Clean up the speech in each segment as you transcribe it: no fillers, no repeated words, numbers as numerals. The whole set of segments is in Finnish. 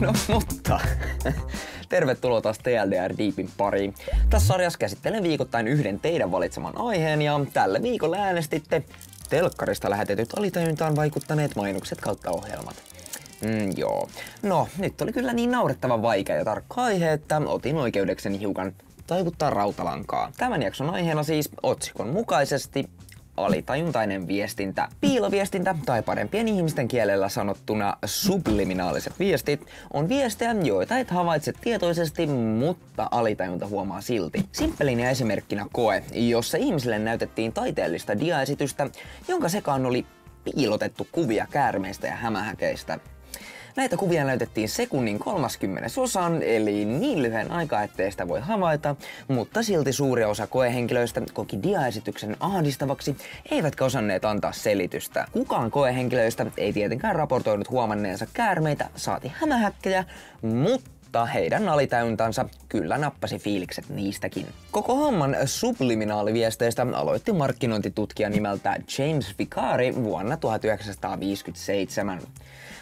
No mutta, tervetuloa taas TLDR Deepin pariin. Tässä sarjassa käsittelen viikoittain yhden teidän valitseman aiheen ja tällä viikolla äänestitte telkkarista lähetetyt alitajuntaan vaikuttaneet mainokset kautta ohjelmat. Joo. No, nyt oli kyllä niin naurettavan vaikea ja tarkka aihe, että otin oikeudekseni hiukan taivuttaa rautalankaa. Tämän jakson aiheena siis otsikon mukaisesti alitajuntainen viestintä. Piiloviestintä, tai parempien ihmisten kielellä sanottuna subliminaaliset viestit, on viestejä, joita et havaitse tietoisesti, mutta alitajunta huomaa silti. Simppelin esimerkkinä koe, jossa ihmisille näytettiin taiteellista diaesitystä, jonka sekaan oli piilotettu kuvia käärmeistä ja hämähäkeistä. Näitä kuvia näytettiin sekunnin 30-osan, eli niin lyhyen aikaa, ettei sitä voi havaita, mutta silti suuri osa koehenkilöistä koki diaesityksen ahdistavaksi, eivätkä osanneet antaa selitystä. Kukaan koehenkilöistä ei tietenkään raportoinut huomanneensa käärmeitä, saati hämähäkkejä, mutta heidän alitajuntansa kyllä nappasi fiilikset niistäkin. Koko homman subliminaaliviesteistä aloitti markkinointitutkija nimeltä James Vicari vuonna 1957.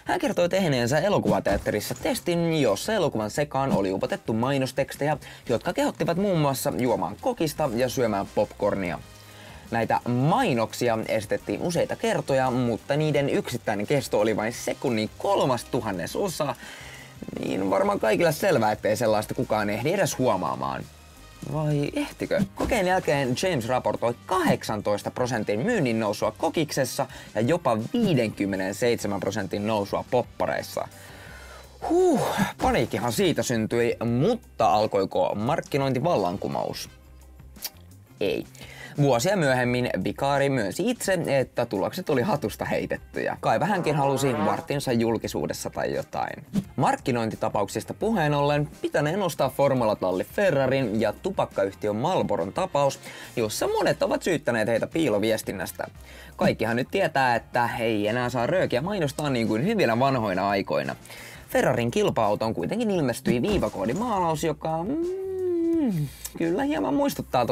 Hän kertoi tehneensä elokuvateatterissa testin, jossa elokuvan sekaan oli upotettu mainostekstejä, jotka kehottivat muun muassa juomaan kokista ja syömään popcornia. Näitä mainoksia esitettiin useita kertoja, mutta niiden yksittäinen kesto oli vain sekunnin 0,000 niin varmaan kaikille selvää, ettei sellaista kukaan ehdi edes huomaamaan. Vai ehtikö? Kokeen jälkeen James raportoi 18% myynnin nousua kokiksessa ja jopa 57% nousua poppareissa. Paniikkihan siitä syntyi, mutta alkoiko markkinointivallankumous? Ei. Vuosia myöhemmin Vicari myönsi itse, että tulokset oli hatusta heitettyjä. Kaipa hänkin halusi varttinsa julkisuudessa tai jotain. Markkinointitapauksista puheen ollen pitäneen nostaa formulatalli Ferrarin ja tupakkayhtiön Marlboron tapaus, jossa monet ovat syyttäneet heitä piiloviestinnästä. Kaikkihan nyt tietää, että ei enää saa röökiä mainostaa niin kuin hyvinä vanhoina aikoina. Ferrarin kilpa-autoon kuitenkin ilmestyi viivakoodimaalaus, joka kyllä hieman muistuttaa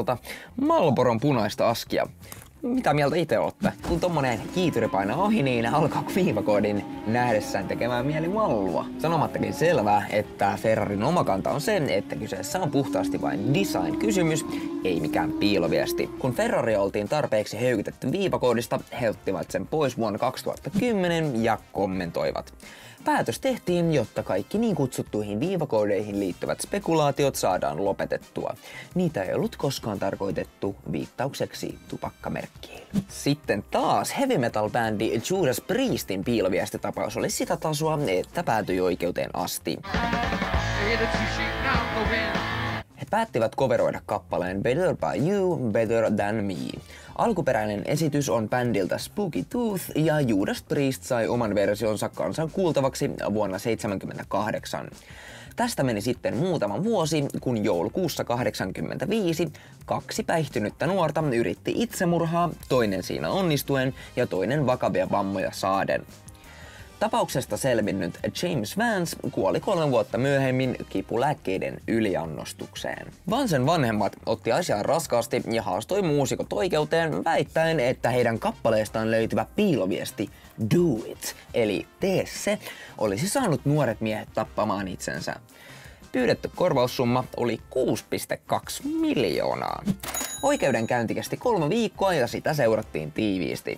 Marlboron punaista askia. Mitä mieltä itse ootte? Kun tommonen kiituri painaa ohi, niin alkaa viivakoodin nähdessään tekemään mieli mallua. Sanomattakin selvää, että Ferrarin oma kanta on se, että kyseessä on puhtaasti vain design-kysymys, ei mikään piiloviesti. Kun Ferrari oltiin tarpeeksi höykytetty viivakoodista, he ottivat sen pois vuonna 2010 ja kommentoivat. Päätös tehtiin, jotta kaikki niin kutsuttuihin viivakoodeihin liittyvät spekulaatiot saadaan lopetettua. Niitä ei ollut koskaan tarkoitettu viittaukseksi tupakkamerkkiin. Sitten taas heavy metal-bändi Judas Priestin piiloviestitapaus oli sitä tasoa, että päätyi oikeuteen asti. He päättivät coveroida kappaleen Better by You, Better Than Me. Alkuperäinen esitys on bändiltä Spooky Tooth ja Judas Priest sai oman versionsa kansan kuultavaksi vuonna 1978. Tästä meni sitten muutama vuosi, kun joulukuussa 1985 kaksi päihtynyttä nuorta yritti itsemurhaa, toinen siinä onnistuen ja toinen vakavia vammoja saaden. Tapauksesta selvinnyt James Vance kuoli 3 vuotta myöhemmin kipulääkkeiden yliannostukseen. Vancen vanhemmat otti asian raskaasti ja haastoi muusikot oikeuteen väittäen, että heidän kappaleestaan löytyvä piiloviesti Do It, eli tee se, olisi saanut nuoret miehet tappamaan itsensä. Pyydetty korvaussumma oli 6,2 miljoonaa. Oikeudenkäynti kesti 3 viikkoa ja sitä seurattiin tiiviisti.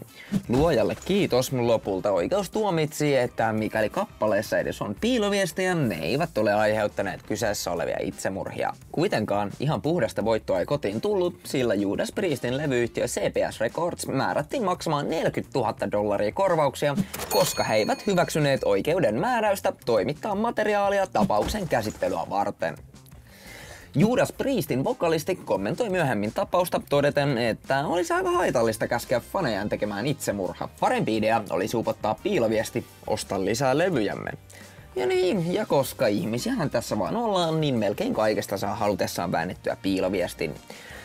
Luojalle kiitos, lopulta oikeus tuomitsi, että mikäli kappaleessa edes on piiloviestejä, ne eivät ole aiheuttaneet kyseessä olevia itsemurhia. Kuitenkaan ihan puhdasta voittoa ei kotiin tullut, sillä Judas Priestin levyyhtiö CBS Records määrättiin maksamaan $40,000 korvauksia, koska he eivät hyväksyneet oikeuden määräystä toimittaa materiaalia tapauksen käsittelyä varten. Judas Priestin vokalisti kommentoi myöhemmin tapausta todeten, että olisi aika haitallista käskeä fanejaan tekemään itsemurha. Parempi idea olisi upottaa piiloviesti, osta lisää levyjämme. Ja niin, ja koska ihmisiähän tässä vaan ollaan, niin melkein kaikesta saa halutessaan väännettyä piiloviestin.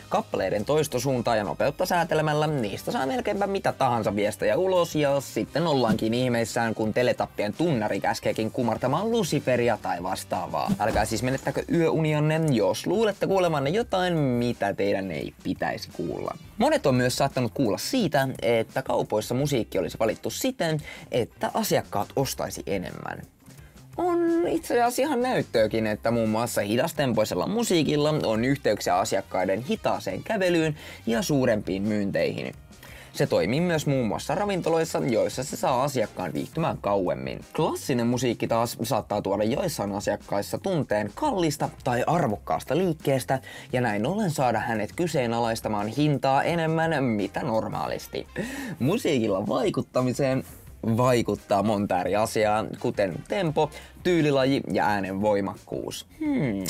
Kappaleiden toistosuuntaa ja nopeutta säätelemällä niistä saa melkeinpä mitä tahansa viestejä ulos ja sitten ollaankin ihmeissään, kun teletappien tunnari käskeekin kumartamaan Luciferia tai vastaavaa. Älkää siis menettäkö yöunianne, jos luulette kuulevanne jotain, mitä teidän ei pitäisi kuulla. Monet on myös saattanut kuulla siitä, että kaupoissa musiikki olisi valittu siten, että asiakkaat ostaisi enemmän. On itse asiassa ihan näyttöäkin, että muun muassa hidastempoisella musiikilla on yhteyksiä asiakkaiden hitaaseen kävelyyn ja suurempiin myynteihin. Se toimii myös muun muassa ravintoloissa, joissa se saa asiakkaan viihtymään kauemmin. Klassinen musiikki taas saattaa tuoda joissain asiakkaissa tunteen kallista tai arvokkaasta liikkeestä ja näin ollen saada hänet kyseenalaistamaan hintaa enemmän mitä normaalisti. Musiikilla vaikuttamiseen vaikuttaa monta eri asiaa, kuten tempo, tyylilaji ja äänen voimakkuus.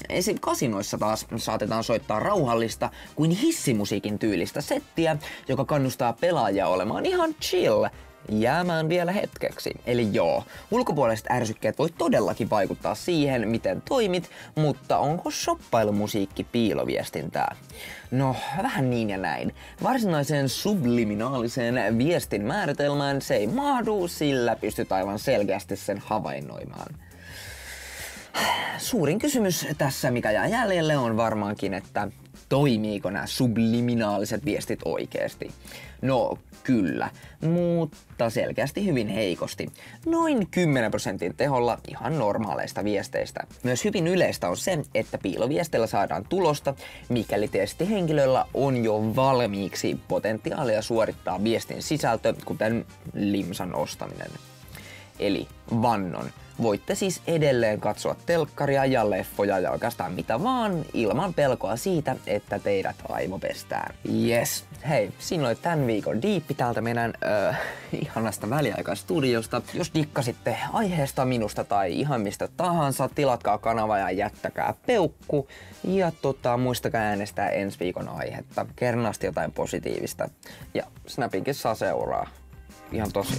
Esim. Kasinoissa taas saatetaan soittaa rauhallista kuin hissimusiikin tyylistä settiä, joka kannustaa pelaajia olemaan ihan chill, jäämään vielä hetkeksi. Eli joo, ulkopuoliset ärsykkeet voi todellakin vaikuttaa siihen, miten toimit, mutta onko shoppailumusiikki piiloviestintää? No, vähän niin ja näin. Varsinaiseen subliminaaliseen viestin määritelmään se ei mahdu, sillä pystyt aivan selkeästi sen havainnoimaan. Suurin kysymys tässä, mikä jää jäljelle, on varmaankin, että toimiiko nämä subliminaaliset viestit oikeasti? No kyllä, mutta selkeästi hyvin heikosti. Noin 10% teholla ihan normaaleista viesteistä. Myös hyvin yleistä on se, että piiloviesteillä saadaan tulosta, mikäli testihenkilöllä on jo valmiiksi potentiaalia suorittaa viestin sisältö, kuten limsan ostaminen. Eli vannon. Voitte siis edelleen katsoa telkkaria ja leffoja ja oikeastaan mitä vaan ilman pelkoa siitä, että teidät aivopestään. Yes. Hei, siinä oli tämän viikon diippi täältä meidän ihanasta väliaikaistudiosta. Jos dikkasitte aiheesta, minusta tai ihan mistä tahansa, tilatkaa kanava ja jättäkää peukku. Ja muistakaa äänestää ensi viikon aihetta. Kernaasti jotain positiivista. Ja Snapinkin saa seuraa. Ihan tosi.